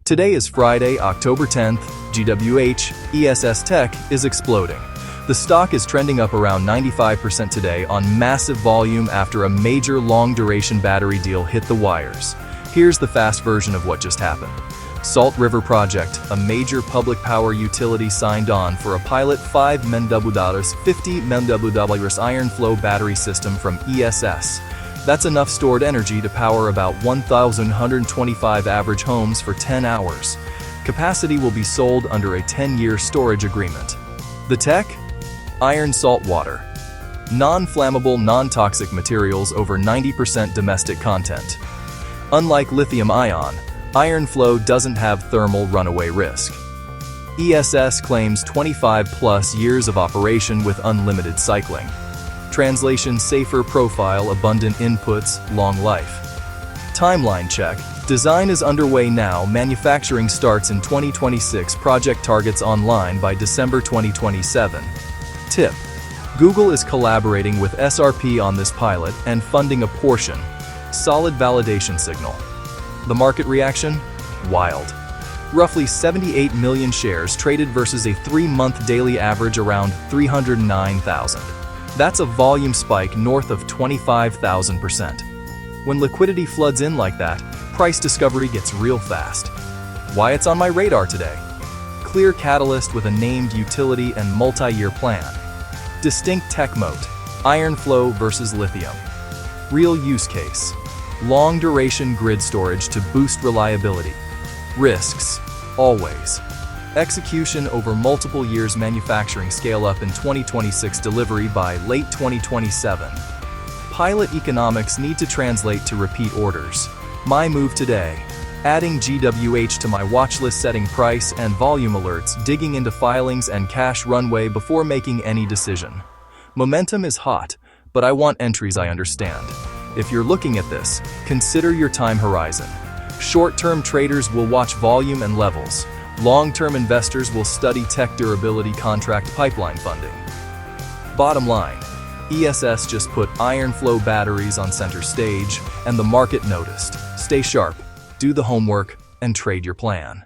Today is Friday, October 10th. GWH, ESS Tech is exploding. The stock is trending up around 95% today on massive volume after a major long-duration battery deal hit the wires. Here's the fast version of what just happened. Salt River Project, a major public power utility, signed on for a pilot 5 MWh 50 MWh iron flow battery system from ESS. That's enough stored energy to power about 1,125 average homes for 10 hours. Capacity will be sold under a 10-year storage agreement. The tech? Iron salt water. Non-flammable, non-toxic materials, over 90% domestic content. Unlike lithium-ion, iron flow doesn't have thermal runaway risk. ESS claims 25+ years of operation with unlimited cycling. Translation: safer profile, abundant inputs, long life. Timeline check. Design is underway now. Manufacturing starts in 2026. Project targets online by December 2027. Tip: Google is collaborating with SRP on this pilot and funding a portion. Solid validation signal. The market reaction? Wild. Roughly 78 million shares traded versus a 3-month daily average around 309,000. That's a volume spike north of 25,000%. When liquidity floods in like that, price discovery gets real fast. Why it's on my radar today? Clear catalyst with a named utility and multi-year plan. Distinct tech moat: iron flow versus lithium. Real use case: long-duration grid storage to boost reliability. Risks: always. Execution over multiple years. Manufacturing scale-up in 2026. Delivery by late 2027. Pilot economics need to translate to repeat orders. My move today: adding GWH to my watchlist, setting price and volume alerts, digging into filings and cash runway before making any decision. Momentum is hot, but I want entries I understand. If you're looking at this, consider your time horizon. Short-term traders will watch volume and levels. Long-term investors will study tech durability, contract pipeline funding. Bottom line: ESS just put iron flow batteries on center stage, and the market noticed. Stay sharp, do the homework, and trade your plan.